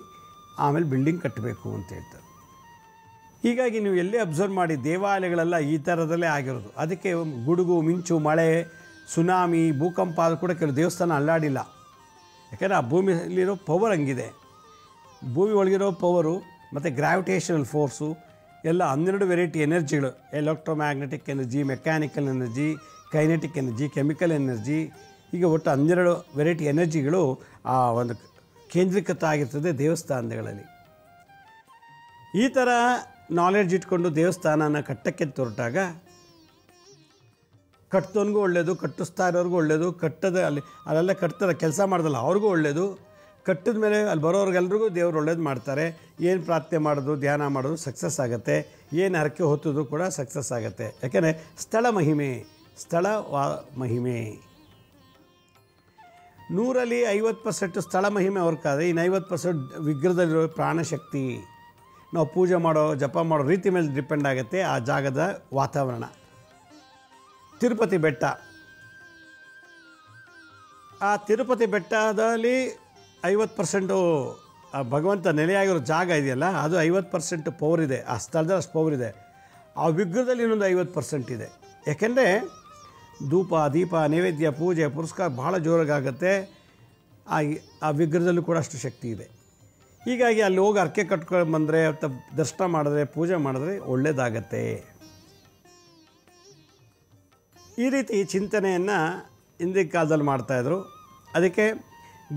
ಆಮೇಲೆ ಬಿಲ್ಡಿಂಗ್ ಕಟ್ಟಬೇಕು ಅಂತ ಹೇಳ್ತಾರೆ. ಹೀಗಾಗಿ ನೀವು ಎಲ್ಲೇ ಅಬ್ಸರ್ವ್ ಮಾಡಿ ದೇವಾಲಯಗಳೆಲ್ಲ ಈ ಥರದಲ್ಲೇ ಆಗಿರೋದು. ಅದಕ್ಕೆ ಗುಡುಗು ಮಿಂಚು ಮಳೆ ಸುನಾಮಿ ಭೂಕಂಪ ಆದರೂ ಕೂಡ ಕೆಲವು ದೇವಸ್ಥಾನ ಅಲ್ಲಾಡಿಲ್ಲ. ಯಾಕೆಂದರೆ ಆ ಭೂಮಿಯಲ್ಲಿರೋ ಪವರ್ ಹಂಗಿದೆ. ಭೂಮಿ ಒಳಗಿರೋ ಪವರು ಮತ್ತು ಗ್ರಾವಿಟೇಷನಲ್ ಫೋರ್ಸು ಎಲ್ಲ 12 ವೆರೈಟಿ ಎನರ್ಜಿಗಳು, electromagnetic energy, mechanical energy, kinetic energy, chemical energy, ಹೀಗೆ ಒಟ್ಟು 12 ವೆರೈಟಿ ಎನರ್ಜಿಗಳು ಆ ಒಂದು ಕೇಂದ್ರೀಕೃತ ಆಗಿರ್ತದೆ ದೇವಸ್ಥಾನಗಳಲ್ಲಿ. ಈ ಥರ ನಾಲೆಡ್ಜ್ ಇಟ್ಕೊಂಡು ದೇವಸ್ಥಾನನ ಕಟ್ಟಕ್ಕೆ ಹೊರಟಾಗ ಕಟ್ಟೋನಿಗೂ ಒಳ್ಳೆಯದು, ಕಟ್ಟಿಸ್ತಾ ಇರೋರಿಗೂ ಒಳ್ಳೆಯದು, ಅಲ್ಲೆಲ್ಲ ಕಟ್ತಾರೆ ಕೆಲಸ ಮಾಡ್ದಲ್ಲ ಅವ್ರಿಗೂ ಒಳ್ಳೆಯದು, ಕಟ್ಟಿದ ಮೇಲೆ ಅಲ್ಲಿ ಬರೋರಿಗೆಲ್ರಿಗೂ ದೇವರು ಒಳ್ಳೇದು ಮಾಡ್ತಾರೆ. ಏನು ಪ್ರಾರ್ಥನೆ ಮಾಡೋದು ಧ್ಯಾನ ಮಾಡೋದು ಸಕ್ಸಸ್ ಆಗುತ್ತೆ, ಏನು ಹರಕೆ ಹೊತ್ತೋದು ಕೂಡ ಸಕ್ಸಸ್ ಆಗುತ್ತೆ. ಯಾಕೆಂದರೆ ಸ್ಥಳ ಮಹಿಮೆ, ಮಹಿಮೆ 100ರಲ್ಲಿ 50% ಸ್ಥಳ ಮಹಿಮೆ ಹೊರಕಾದ್ರೆ ಇನ್ನು 50% ವಿಗ್ರಹದಲ್ಲಿರೋ ಪ್ರಾಣಶಕ್ತಿ. ನಾವು ಪೂಜೆ ಮಾಡೋ ಜಪ ಮಾಡೋ ರೀತಿ ಮೇಲೆ ಡಿಪೆಂಡ್ ಆಗುತ್ತೆ ಆ ಜಾಗದ ವಾತಾವರಣ. ತಿರುಪತಿ ಬೆಟ್ಟ, ಆ ತಿರುಪತಿ ಬೆಟ್ಟದಲ್ಲಿ 50% ಆ ಭಗವಂತ ನೆಲೆಯಾಗಿರೋ ಜಾಗ ಇದೆಯಲ್ಲ ಅದು 50% ಪವರ್ ಇದೆ. ಆ ಸ್ಥಳದಲ್ಲಿ ಅಷ್ಟು ಪವರ್ ಇದೆ. ಆ ವಿಗ್ರಹದಲ್ಲಿ ಇನ್ನೊಂದು 50% ಇದೆ. ಯಾಕೆಂದರೆ ಧೂಪ ದೀಪ ನೈವೇದ್ಯ ಪೂಜೆ ಪುರಸ್ಕಾರ ಭಾಳ ಜೋರಾಗುತ್ತೆ. ಆ ವಿಗ್ರಹದಲ್ಲೂ ಕೂಡ ಅಷ್ಟು ಶಕ್ತಿ ಇದೆ. ಹೀಗಾಗಿ ಅಲ್ಲಿ ಹೋಗಿ ಅರ್ಕೆ ಕಟ್ಕೊಂಡು ಬಂದರೆ ಅಥವಾ ದರ್ಶನ ಮಾಡಿದ್ರೆ ಪೂಜೆ ಮಾಡಿದ್ರೆ ಒಳ್ಳೆಯದಾಗತ್ತೆ. ಈ ರೀತಿ ಚಿಂತನೆಯನ್ನು ಹಿಂದಿನ ಕಾಲದಲ್ಲಿ ಮಾಡ್ತಾಯಿದ್ರು. ಅದಕ್ಕೆ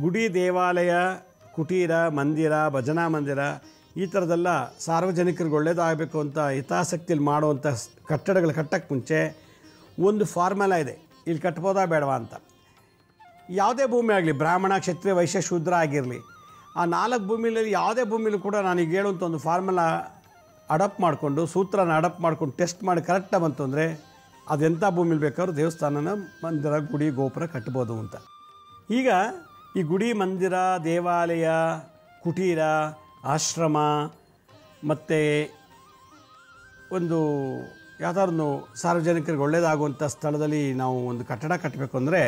ಗುಡಿ ದೇವಾಲಯ ಕುಟೀರ ಮಂದಿರ ಭಜನಾ ಮಂದಿರ ಈ ಥರದ್ದೆಲ್ಲ ಸಾರ್ವಜನಿಕರಿಗೆ ಒಳ್ಳೆಯದಾಗಬೇಕು ಅಂತ ಹಿತಾಸಕ್ತಿಯಲ್ಲಿ ಮಾಡುವಂಥ ಕಟ್ಟಡಗಳು ಕಟ್ಟಕ್ಕೆ ಮುಂಚೆ ಒಂದು ಫಾರ್ಮುಲಾ ಇದೆ, ಇಲ್ಲಿ ಕಟ್ಬೋದಾ ಬೇಡವಾ ಅಂತ. ಯಾವುದೇ ಭೂಮಿ ಆಗಲಿ, ಬ್ರಾಹ್ಮಣ, ಕ್ಷತ್ರಿಯ, ವೈಶ್ಯ, ಶೂದ್ರ ಆಗಿರಲಿ, ಆ 4 ಭೂಮಿಯಲ್ಲಿ ಯಾವುದೇ ಭೂಮಿಲೂ ಕೂಡ ನನಗೆ ಹೇಳುವಂಥ ಒಂದು ಫಾರ್ಮುಲಾ ಅಡಾಪ್ಟ್ ಮಾಡಿಕೊಂಡು, ಸೂತ್ರನ ಅಡಾಪ್ಟ್ ಮಾಡ್ಕೊಂಡು ಟೆಸ್ಟ್ ಮಾಡಿ ಕರೆಕ್ಟಾಗಿ ಬಂತು ಅಂದರೆ ಅದೆಂಥ ಭೂಮಿಲಿ ಬೇಕಾದ್ರೂ ದೇವಸ್ಥಾನನ, ಮಂದಿರ, ಗುಡಿ, ಗೋಪುರ ಕಟ್ಬೋದು ಅಂತ. ಈಗ ಈ ಗುಡಿ, ಮಂದಿರ, ದೇವಾಲಯ, ಕುಟೀರ, ಆಶ್ರಮ ಮತ್ತು ಒಂದು ಯಾವುದಾದ್ರು ಸಾರ್ವಜನಿಕರಿಗೆ ಒಳ್ಳೆಯದಾಗುವಂಥ ಸ್ಥಳದಲ್ಲಿ ನಾವು ಒಂದು ಕಟ್ಟಡ ಕಟ್ಟಬೇಕು ಅಂದರೆ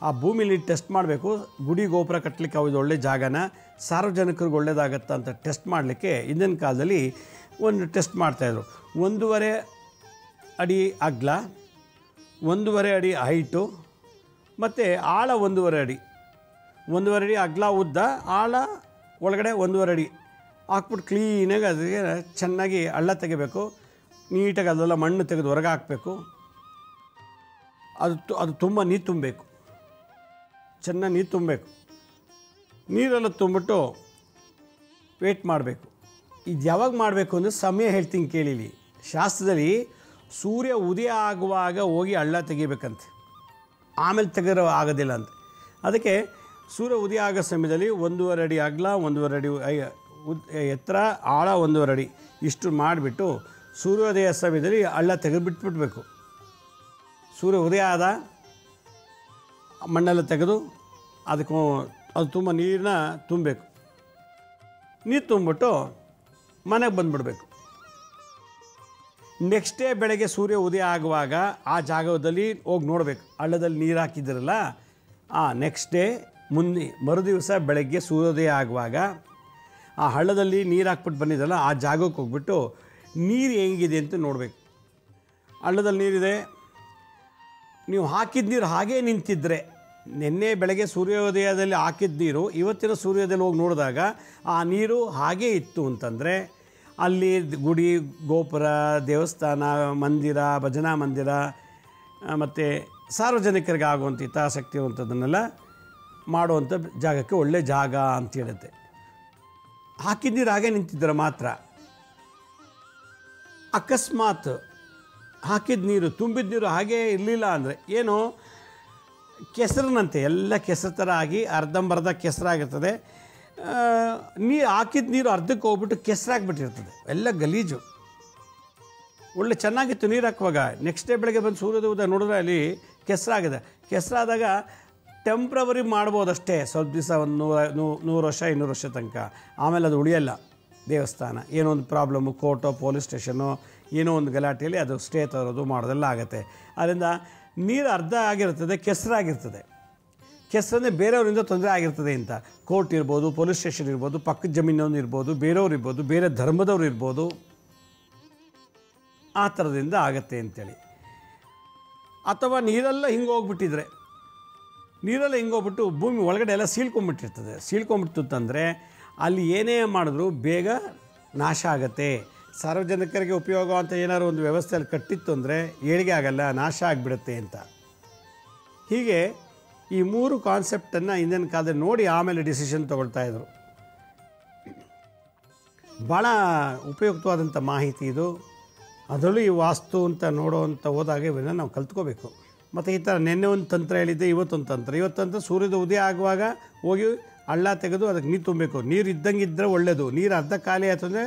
ಆ ಭೂಮಿಲಿ ಟೆಸ್ಟ್ ಮಾಡಬೇಕು. ಗುಡಿ, ಗೋಪುರ ಕಟ್ಟಲಿಕ್ಕೆ ಅದು ಒಳ್ಳೆ ಜಾಗನ, ಸಾರ್ವಜನಿಕರಿಗೆ ಒಳ್ಳೆಯದಾಗತ್ತಾ ಅಂತ ಟೆಸ್ಟ್ ಮಾಡಲಿಕ್ಕೆ ಹಿಂದಿನ ಕಾಲದಲ್ಲಿ ಒಂದು ಟೆಸ್ಟ್ ಮಾಡ್ತಾಯಿದ್ರು. 1.5 ಅಡಿ ಅಗಲ, 1.5 ಅಡಿ ಹೈಟು ಮತ್ತು ಆಳ 1.5 ಅಡಿ, 1.5 ಅಡಿ ಅಗಲ, ಉದ್ದ, ಆಳ ಒಳಗಡೆ 1.5 ಅಡಿ ಹಾಕ್ಬಿಟ್ಟು ಕ್ಲೀನಾಗಿ ಅದಕ್ಕೆ ಚೆನ್ನಾಗಿ ಹಳ್ಳ ತೆಗಿಬೇಕು. ನೀಟಾಗಿ ಅದೆಲ್ಲ ಮಣ್ಣು ತೆಗೆದು ಹೊರಗೆ ಹಾಕಬೇಕು. ಅದು ತುಂಬ ನೀರು ತುಂಬಬೇಕು, ಚೆನ್ನಾಗಿ ನೀರು ತುಂಬಬೇಕು. ನೀರೆಲ್ಲ ತುಂಬಿಟ್ಟು ವೇಟ್ ಮಾಡಬೇಕು. ಇದು ಯಾವಾಗ ಮಾಡಬೇಕು ಅಂದರೆ ಸಮಯ ಹೇಳ್ತೀನಿ ಕೇಳಿಲಿ. ಶಾಸ್ತ್ರದಲ್ಲಿ ಸೂರ್ಯ ಉದಯ ಆಗುವಾಗ ಹೋಗಿ ಹಳ್ಳ ತೆಗಿಬೇಕಂತೆ, ಆಮೇಲೆ ತೆಗೆರೋ ಆಗೋದಿಲ್ಲ ಅಂತ. ಅದಕ್ಕೆ ಸೂರ್ಯ ಉದಯ ಆಗೋ ಸಮಯದಲ್ಲಿ 1.5 ಅಡಿ ಅಗಲ, 1.5 ಅಡಿ ಎತ್ತರ, ಆಳ 1.5 ಅಡಿ ಇಷ್ಟು ಮಾಡಿಬಿಟ್ಟು ಸೂರ್ಯೋದಯ ಸಮಯದಲ್ಲಿ ಹಳ್ಳ ತೆಗೆದುಬಿಟ್ಬಿಡ್ಬೇಕು. ಸೂರ್ಯ ಉದಯ ಆದ ಮಣ್ಣೆಲ್ಲ ತೆಗೆದು ಅದಕ್ಕೆ ಅದು ತುಂಬ ನೀರನ್ನ ತುಂಬಬೇಕು. ನೀರು ತುಂಬಿಬಿಟ್ಟು ಮನೆಗೆ ಬಂದುಬಿಡ್ಬೇಕು. ನೆಕ್ಸ್ಟ್ ಡೇ ಬೆಳಗ್ಗೆ ಸೂರ್ಯ ಉದಯ ಆಗುವಾಗ ಆ ಜಾಗದಲ್ಲಿ ಹೋಗಿ ನೋಡಬೇಕು. ಹಳ್ಳದಲ್ಲಿ ನೀರು ಹಾಕಿದ್ರಲ್ಲ, ನೆಕ್ಸ್ಟ್ ಡೇ ಮರುದಿವಸ ಬೆಳಗ್ಗೆ ಸೂರ್ಯೋದಯ ಆಗುವಾಗ ಆ ಹಳ್ಳದಲ್ಲಿ ನೀರು ಹಾಕ್ಬಿಟ್ಟು ಬಂದಿದ್ದಲ್ಲ ಆ ಜಾಗಕ್ಕೆ ಹೋಗ್ಬಿಟ್ಟು ನೀರು ಹೆಂಗಿದೆ ಅಂತ ನೋಡಬೇಕು. ಹಳ್ಳದಲ್ಲಿ ನೀರಿದೆ, ನೀವು ಹಾಕಿದ ನೀರು ಹಾಗೇ ನಿಂತಿದ್ದರೆ, ನಿನ್ನೆ ಬೆಳಗ್ಗೆ ಸೂರ್ಯೋದಯದಲ್ಲಿ ಹಾಕಿದ ನೀರು ಇವತ್ತಿನ ಸೂರ್ಯೋದಯದಲ್ಲಿ ಹೋಗಿ ನೋಡಿದಾಗ ಆ ನೀರು ಹಾಗೇ ಇತ್ತು ಅಂತಂದರೆ ಅಲ್ಲಿ ಗುಡಿ, ಗೋಪುರ, ದೇವಸ್ಥಾನ, ಮಂದಿರ, ಭಜನಾ ಮಂದಿರ ಮತ್ತು ಸಾರ್ವಜನಿಕರಿಗೆ ಆಗುವಂಥ ಹಿತಾಸಕ್ತಿ ಇರುವಂಥದ್ದನ್ನೆಲ್ಲ ಮಾಡುವಂಥ ಜಾಗಕ್ಕೆ ಒಳ್ಳೆ ಜಾಗ ಅಂತ ಹೇಳುತ್ತೆ. ಹಾಕಿದ ನೀರು ಹಾಗೆ ನಿಂತಿದ್ದರೆ ಮಾತ್ರ. ಅಕಸ್ಮಾತ್ ಹಾಕಿದ ನೀರು, ತುಂಬಿದ ನೀರು ಹಾಗೇ ಇರಲಿಲ್ಲ ಅಂದರೆ ಏನು, ಕೆಸರಿನಂತೆ ಎಲ್ಲ ಕೆಸರು ಥರ ಆಗಿ ಅರ್ಧಂಬರ್ಧ ಕೆಸರಾಗಿರ್ತದೆ. ಹಾಕಿದ ನೀರು ಅರ್ಧಕ್ಕೆ ಹೋಗ್ಬಿಟ್ಟು ಕೆಸರಾಗಿಬಿಟ್ಟಿರ್ತದೆ, ಎಲ್ಲ ಗಲೀಜು. ಒಳ್ಳೆ ಚೆನ್ನಾಗಿತ್ತು ನೀರು ಹಾಕುವಾಗ. ನೆಕ್ಸ್ಟ್ ಡೇ ಬೆಳಗ್ಗೆ ಬಂದು ಸೂರ್ಯೋದಯ ಉದಯ ನೋಡಿದ್ರೆ ಅಲ್ಲಿ ಕೆಸರಾಗಿದೆ. ಕೆಸರಾದಾಗ ಟೆಂಪ್ರವರಿ ಮಾಡ್ಬೋದಷ್ಟೇ, ಸ್ವಲ್ಪ ದಿವಸ ಒಂದು 100 ವರ್ಷ 200 ವರ್ಷ ತನಕ. ಆಮೇಲೆ ಅದು ಉಳಿಯಲ್ಲ. ದೇವಸ್ಥಾನ ಏನೋ ಒಂದು ಪ್ರಾಬ್ಲಮ್ಮು, ಕೋರ್ಟೋ ಪೊಲೀಸ್ ಸ್ಟೇಷನೋ ಏನೋ ಒಂದು ಗಲಾಟೆಯಲ್ಲಿ ಅದು ಸ್ಟೇ ತರೋದು ಮಾಡೋದೆಲ್ಲ ಆಗುತ್ತೆ. ಅದರಿಂದ ನೀರು ಅರ್ಧ ಆಗಿರ್ತದೆ, ಕೆಸರಾಗಿರ್ತದೆ. ಕೆಸರನ್ನೇ ಬೇರೆಯವರಿಂದ ತೊಂದರೆ ಆಗಿರ್ತದೆ ಅಂತ. ಕೋರ್ಟ್ ಇರ್ಬೋದು, ಪೊಲೀಸ್ ಸ್ಟೇಷನ್ ಇರ್ಬೋದು, ಪಕ್ಕದ ಜಮೀನವ್ರು ಇರ್ಬೋದು, ಬೇರೆಯವ್ರು ಇರ್ಬೋದು, ಬೇರೆ ಧರ್ಮದವ್ರು ಇರ್ಬೋದು, ಆ ಥರದಿಂದ ಆಗುತ್ತೆ ಅಂಥೇಳಿ. ಅಥವಾ ನೀರೆಲ್ಲ ಹಿಂಗೆ ಹೋಗ್ಬಿಟ್ಟಿದ್ರೆ, ನೀರೆಲ್ಲ ಹಿಂಗೋಗ್ಬಿಟ್ಟು ಭೂಮಿ ಒಳಗಡೆ ಎಲ್ಲ ಸೀಳ್ಕೊಂಬಿಟ್ಟಿರ್ತದೆ. ಸೀಳ್ಕೊಂಬಿಟ್ಟು ಅಂತಂದರೆ ಅಲ್ಲಿ ಏನೇ ಮಾಡಿದ್ರೂ ಬೇಗ ನಾಶ ಆಗುತ್ತೆ. ಸಾರ್ವಜನಿಕರಿಗೆ ಉಪಯೋಗ ಅಂತ ಏನಾದ್ರು ಒಂದು ವ್ಯವಸ್ಥೆಯಲ್ಲಿ ಕಟ್ಟಿತ್ತು ಅಂದರೆ ಏಳಿಗೆ ಆಗಲ್ಲ, ನಾಶ ಆಗಿಬಿಡುತ್ತೆ ಅಂತ. ಹೀಗೆ ಈ 3 ಕಾನ್ಸೆಪ್ಟನ್ನು ಹಿಂದಿನ ಕಾಲದಲ್ಲಿ ನೋಡಿ ಆಮೇಲೆ ಡಿಸಿಷನ್ ತೊಗೊಳ್ತಾಯಿದ್ರು. ಭಾಳ ಉಪಯುಕ್ತವಾದಂಥ ಮಾಹಿತಿ ಇದು. ಅದರಲ್ಲೂ ಈ ವಾಸ್ತು ಅಂತ ನೋಡೋವಂಥ ಹೋದಾಗ ಇವನ್ನ ನಾವು ಕಲ್ತ್ಕೋಬೇಕು. ಮತ್ತು ಈ ಥರ ನಿನ್ನೆ ಒಂದು ತಂತ್ರ ಹೇಳಿದ್ದೆ, ಇವತ್ತೊಂದು ತಂತ್ರ. ಇವತ್ತಂತ ಸೂರ್ಯದ ಉದಯ ಆಗುವಾಗ ಹೋಗಿ ಹಳ್ಳ ತೆಗೆದು ಅದಕ್ಕೆ ನೀರು ತುಂಬಬೇಕು. ನೀರು ಇದ್ದಂಗೆ ಇದ್ದರೆ ಒಳ್ಳೆಯದು. ನೀರು ಅರ್ಧ ಖಾಲಿ ಆಯ್ತಂದರೆ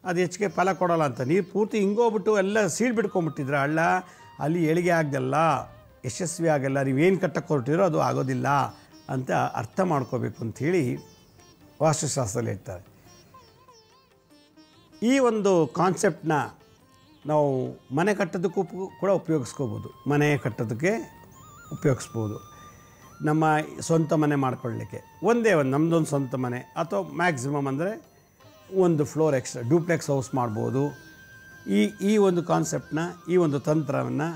ಅದು ಹೆಚ್ಚಿಗೆ ಫಲ ಕೊಡೋಲ್ಲ ಅಂತ. ನೀರು ಪೂರ್ತಿ ಹಿಂಗೋಗ್ಬಿಟ್ಟು ಎಲ್ಲ ಸೀಳು ಬಿಟ್ಕೊಂಡ್ಬಿಟ್ಟಿದ್ರೆ ಹಳ್ಳ ಅಲ್ಲಿ ಏಳಿಗೆ ಆಗಲ್ಲ, ಯಶಸ್ವಿ ಆಗಲ್ಲ. ನೀವೇನು ಕಟ್ಟಕ್ಕೆ ಹೊರಟಿರೋ ಅದು ಆಗೋದಿಲ್ಲ ಅಂತ ಅರ್ಥ ಮಾಡ್ಕೋಬೇಕು ಅಂಥೇಳಿ ವಾಸ್ತುಶಾಸ್ತ್ರದಲ್ಲಿ ಹೇಳ್ತಾರೆ. ಈ ಒಂದು ಕಾನ್ಸೆಪ್ಟನ್ನ ನಾವು ಮನೆ ಕಟ್ಟೋದಕ್ಕೂ ಕೂಡ ಉಪಯೋಗಿಸ್ಕೋಬೋದು. ಮನೆ ಕಟ್ಟೋದಕ್ಕೆ ಉಪಯೋಗಿಸ್ಬೋದು. ನಮ್ಮ ಸ್ವಂತ ಮನೆ ಮಾಡ್ಕೊಳ್ಳಲಿಕ್ಕೆ ನಮ್ಮದೊಂದು ಸ್ವಂತ ಮನೆ, ಅಥವಾ ಮ್ಯಾಕ್ಸಿಮಮ್ ಅಂದರೆ ಒಂದು ಫ್ಲೋರ್ ಎಕ್ಸ್ಟ್ರಾ ಡ್ಯೂಪ್ಲೆಕ್ಸ್ ಹೌಸ್ ಮಾಡ್ಬೋದು. ಈ ಒಂದು ಕಾನ್ಸೆಪ್ಟನ್ನ, ಈ ಒಂದು ತಂತ್ರವನ್ನು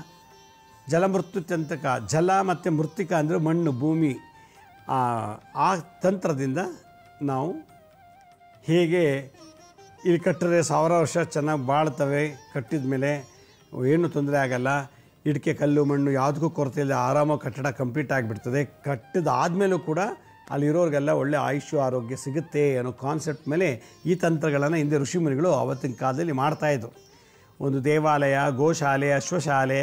ಜಲಮೃತ್ಯುತ್ಯಂತಕ, ಜಲ ಮತ್ತು ಮೃತ್ತಿಕ ಅಂದರೆ ಮಣ್ಣು, ಭೂಮಿ, ಆ ತಂತ್ರದಿಂದ ನಾವು ಹೇಗೆ ಇಲ್ಲಿ ಕಟ್ಟರೆ 1000 ವರ್ಷ ಚೆನ್ನಾಗಿ ಬಾಳ್ತವೆ, ಕಟ್ಟಿದ ಮೇಲೆ ಏನೂ ತೊಂದರೆ ಆಗಲ್ಲ, ಇಟ್ಕೆ ಕಲ್ಲು ಮಣ್ಣು ಯಾವುದಕ್ಕೂ ಕೊರತೆ ಇಲ್ಲ, ಆರಾಮಾಗಿ ಕಟ್ಟಡ ಕಂಪ್ಲೀಟ್ ಆಗಿಬಿಡ್ತದೆ, ಕಟ್ಟಿದಾದಮೇಲೂ ಕೂಡ ಅಲ್ಲಿರೋರಿಗೆಲ್ಲ ಒಳ್ಳೆ ಆಯುಷ್ಯ ಆರೋಗ್ಯ ಸಿಗುತ್ತೆ ಅನ್ನೋ ಕಾನ್ಸೆಪ್ಟ್ ಮೇಲೆ ಈ ತಂತ್ರಗಳನ್ನು ಹಿಂದೆ ಋಷಿಮುನಿಗಳು ಆವತ್ತಿನ ಕಾಲದಲ್ಲಿ ಮಾಡ್ತಾಯಿದ್ರು. ಒಂದು ದೇವಾಲಯ, ಗೋಶಾಲೆ, ಅಶ್ವಶಾಲೆ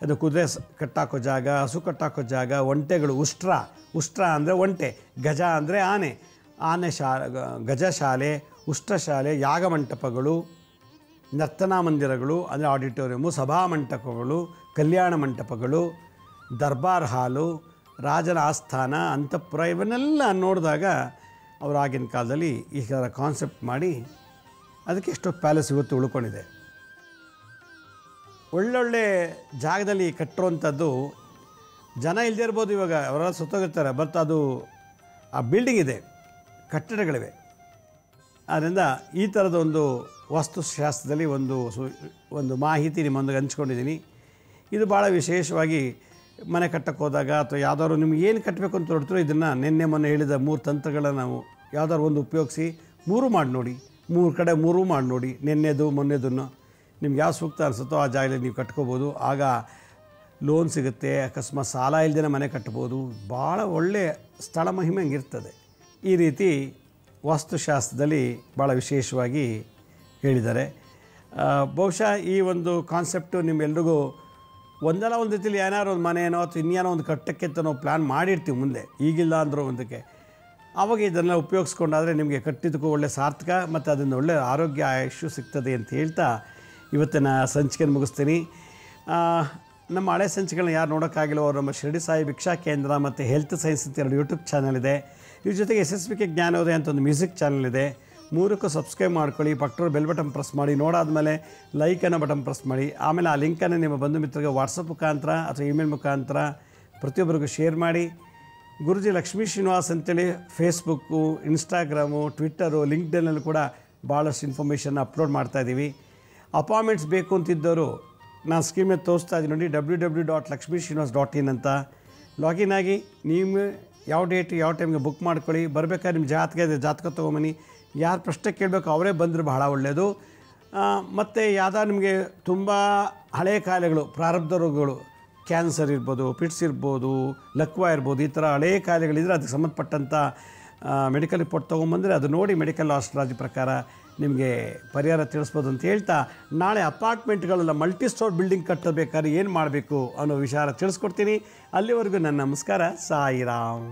ಅದು ಕುದುರೆ ಕಟ್ಟಾಕೋ ಜಾಗ, ಹಸು ಕಟ್ಟಾಕೋ ಜಾಗ, ಒಂಟೆಗಳು, ಉಷ್ಟ್ರ ಅಂದರೆ ಒಂಟೆ, ಗಜ ಅಂದರೆ ಆನೆ, ಗಜಶಾಲೆ, ಉಷ್ಟ್ರಶಾಲೆ, ಯಾಗಮಂಟಪಗಳು, ನರ್ತನಾ ಮಂದಿರಗಳು ಅಂದರೆ ಆಡಿಟೋರಿಯಮು, ಸಭಾಮಂಟಪಗಳು, ಕಲ್ಯಾಣ ಮಂಟಪಗಳು, ದರ್ಬಾರ್ ಹಾಲು, ರಾಜನ ಆಸ್ಥಾನ, ಅಂತಃಪುರ ಇವನ್ನೆಲ್ಲ ನೋಡಿದಾಗ ಅವರು ಆಗಿನ ಕಾಲದಲ್ಲಿ ಈ ಥರ ಕಾನ್ಸೆಪ್ಟ್ ಮಾಡಿ ಅದಕ್ಕೆ ಎಷ್ಟೋ ಪ್ಯಾಲೇಸ್ ಇವತ್ತು ಉಳ್ಕೊಂಡಿದೆ. ಒಳ್ಳೊಳ್ಳೆ ಜಾಗದಲ್ಲಿ ಕಟ್ಟಿರುವಂಥದ್ದು ಜನ ಇಲ್ಲದೇ ಇರ್ಬೋದು, ಇವಾಗ ಅವರೆಲ್ಲ ಸುತ್ತೋಗಿರ್ತಾರೆ, ಬಟ್ ಅದು ಆ ಬಿಲ್ಡಿಂಗ್ ಇದೆ, ಕಟ್ಟಡಗಳಿವೆ. ಆದ್ದರಿಂದ ಈ ಥರದ ಒಂದು ವಾಸ್ತುಶಾಸ್ತ್ರದಲ್ಲಿ ಒಂದು ಮಾಹಿತಿ ನಿಮ್ಮೊಂದಿಗೆ ಹಂಚ್ಕೊಂಡಿದ್ದೀನಿ. ಇದು ಭಾಳ ವಿಶೇಷವಾಗಿ ಮನೆ ಕಟ್ಟಕ್ಕೆ ಹೋದಾಗ ಅಥವಾ ಯಾವುದಾದ್ರು ನಿಮ್ಗೆ ಏನು ಕಟ್ಟಬೇಕು ಅಂತ ಹೊರಡ್ತೀರೋ ಇದನ್ನು ನಿನ್ನೆ ಮೊನ್ನೆ ಹೇಳಿದ 3 ತಂತ್ರಗಳನ್ನು ನಾವು ಯಾವುದಾದ್ರು ಒಂದು ಉಪಯೋಗಿಸಿ 3 ಮಾಡಿ ನೋಡಿ, 3 ಕಡೆ 3 ಮಾಡಿ ನೋಡಿ, ನಿನ್ನೆದು ಮೊನ್ನೆದನ್ನು ನಿಮ್ಗೆ ಯಾವ ಸೂಕ್ತ ಅನಿಸುತ್ತೋ ಆ ಜಾಗದಲ್ಲಿ ನೀವು ಕಟ್ಕೋಬೋದು. ಆಗ ಲೋನ್ ಸಿಗುತ್ತೆ, ಅಕಸ್ಮಾತ್ ಸಾಲ ಇಲ್ಲದೇ ಮನೆ ಕಟ್ಬೋದು. ಭಾಳ ಒಳ್ಳೆಯ ಸ್ಥಳ ಮಹಿಮೆ ಹಂಗಿರ್ತದೆ. ಈ ರೀತಿ ವಾಸ್ತುಶಾಸ್ತ್ರದಲ್ಲಿ ಭಾಳ ವಿಶೇಷವಾಗಿ ಹೇಳಿದ್ದಾರೆ. ಬಹುಶಃ ಈ ಒಂದು ಕಾನ್ಸೆಪ್ಟು ನಿಮ್ಮೆಲ್ರಿಗೂ ಒಂದಲ್ಲ ಒಂದು ರೀತಿಯಲ್ಲಿ ಏನಾದ್ರು ಒಂದು ಮನೆಯೋ ಅಥವಾ ಇನ್ನೇನೋ ಒಂದು ಕಟ್ಟಕ್ಕೆ ಅಂತ ನಾವು ಪ್ಲ್ಯಾನ್ ಮಾಡಿರ್ತೀವಿ ಮುಂದೆ, ಈಗಿಲ್ಲ ಅಂದರೂ ಒಂದಕ್ಕೆ. ಆವಾಗ ಇದನ್ನು ಉಪಯೋಗಿಸ್ಕೊಂಡಾದರೆ ನಿಮಗೆ ಕಟ್ಟಿದ್ದಕ್ಕೂ ಒಳ್ಳೆ ಸಾರ್ಥಕ ಮತ್ತು ಅದರಿಂದ ಒಳ್ಳೆ ಆರೋಗ್ಯ ಆಯುಷ್ಯು ಸಿಗ್ತದೆ ಅಂತ ಹೇಳ್ತಾ ಇವತ್ತಿನ ಸಂಚಿಕೆಯನ್ನು ಮುಗಿಸ್ತೀನಿ. ನಮ್ಮ ಹಳೆ ಸಂಚಿಕೆಗಳನ್ನ ಯಾರು ನೋಡೋಕ್ಕಾಗಿಲ್ಲ ಅವರು ನಮ್ಮ ಶಿರಡಿ ಸಾಯಿ ಭಿಕ್ಷಾ ಕೇಂದ್ರ ಮತ್ತು ಹೆಲ್ತ್ ಸೈನ್ಸ್ ಅಂತ 2 ಯೂಟ್ಯೂಬ್ ಚಾನಲ್ ಇದೆ. ಇದ್ರ ಜೊತೆಗೆ SSBK ಜ್ಞಾನೋದಯ ಅಂತ ಒಂದು ಮ್ಯೂಸಿಕ್ ಚಾನಲ್ ಇದೆ. 3ಕ್ಕೂ ಸಬ್ಸ್ಕ್ರೈಬ್ ಮಾಡ್ಕೊಳ್ಳಿ, ಪಕ್ಕದ ಬೆಲ್ ಬಟನ್ ಪ್ರೆಸ್ ಮಾಡಿ, ನೋಡಾದಮೇಲೆ ಲೈಕ್ ಅನ್ನೋ ಬಟನ್ ಪ್ರೆಸ್ ಮಾಡಿ. ಆಮೇಲೆ ಆ ಲಿಂಕನ್ನು ನಿಮ್ಮ ಬಂಧು ಮಿತ್ರರಿಗೆ ವಾಟ್ಸಪ್ ಮುಖಾಂತರ ಅಥವಾ ಇಮೇಲ್ ಮುಖಾಂತರ ಪ್ರತಿಯೊಬ್ಬರಿಗೂ ಶೇರ್ ಮಾಡಿ. ಗುರುಜಿ ಲಕ್ಷ್ಮೀ ಶ್ರೀನಿವಾಸ್ ಅಂತೇಳಿ ಫೇಸ್ಬುಕ್ಕು, ಇನ್ಸ್ಟಾಗ್ರಾಮು, ಟ್ವಿಟ್ಟರು, ಲಿಂಕ್ಡ್ಇನ್ನಲ್ಲಿ ಕೂಡ ಭಾಳಷ್ಟು ಇನ್ಫಾರ್ಮೇಷನ್ನ ಅಪ್ಲೋಡ್ ಮಾಡ್ತಾಯಿದ್ದೀವಿ. ಅಪಾಯಿಂಟ್ಮೆಂಟ್ಸ್ ಬೇಕು ಅಂತಿದ್ದವರು ನಾನು ಸ್ಕ್ರೀನ್ ಮೇಲೆ ತೋರಿಸ್ತಾ ಇದ್ದೀನಿ ನೋಡಿ, www.lakshmisrinivas.in ಅಂತ ಲಾಗಿನ್ ಆಗಿ ನೀವು ಯಾವ ಡೇಟ್ ಯಾವ ಟೈಮ್ಗೆ ಬುಕ್ ಮಾಡ್ಕೊಳ್ಳಿ. ಬರಬೇಕಾದ್ರೆ ನಿಮ್ಮ ಜಾತಕ ತೊಗೊಂಬನ್ನಿ. ಯಾರು ಪ್ರಶ್ನೆ ಕೇಳಬೇಕು ಅವರೇ ಬಂದರೆ ಬಹಳ ಒಳ್ಳೆಯದು. ಮತ್ತು ಯಾವ್ದಾದ್ರು ನಿಮಗೆ ತುಂಬ ಹಳೆಯ ಕಾಯಿಲೆಗಳು, ಪ್ರಾರಬ್ಧ ರೋಗಗಳು, ಕ್ಯಾನ್ಸರ್ ಇರ್ಬೋದು, ಪಿಟ್ಸ್ ಇರ್ಬೋದು, ಲಕ್ವಾ ಇರ್ಬೋದು, ಈ ಥರ ಹಳೆಯ ಕಾಯಿಲೆಗಳಿದ್ರೆ ಅದಕ್ಕೆ ಸಂಬಂಧಪಟ್ಟಂಥ ಮೆಡಿಕಲ್ ರಿಪೋರ್ಟ್ ತೊಗೊಂಬಂದರೆ ಅದು ನೋಡಿ ಮೆಡಿಕಲ್ ಆಸ್ಟ್ರಾಲಜಿ ಪ್ರಕಾರ ನಿಮಗೆ ಪರಿಹಾರ ತಿಳಿಸ್ಬೋದು ಅಂತ ಹೇಳ್ತಾ, ನಾಳೆ ಅಪಾರ್ಟ್ಮೆಂಟ್ಗಳೆಲ್ಲ ಮಲ್ಟಿ ಸ್ಟೋರ್ ಬಿಲ್ಡಿಂಗ್ ಕಟ್ಟಬೇಕಾದ್ರೆ ಏನು ಮಾಡಬೇಕು ಅನ್ನೋ ವಿಚಾರ ತಿಳಿಸ್ಕೊಡ್ತೀನಿ. ಅಲ್ಲಿವರೆಗೂ ನನ್ನ ನಮಸ್ಕಾರ. ಸಾಯಿರಾಮ್.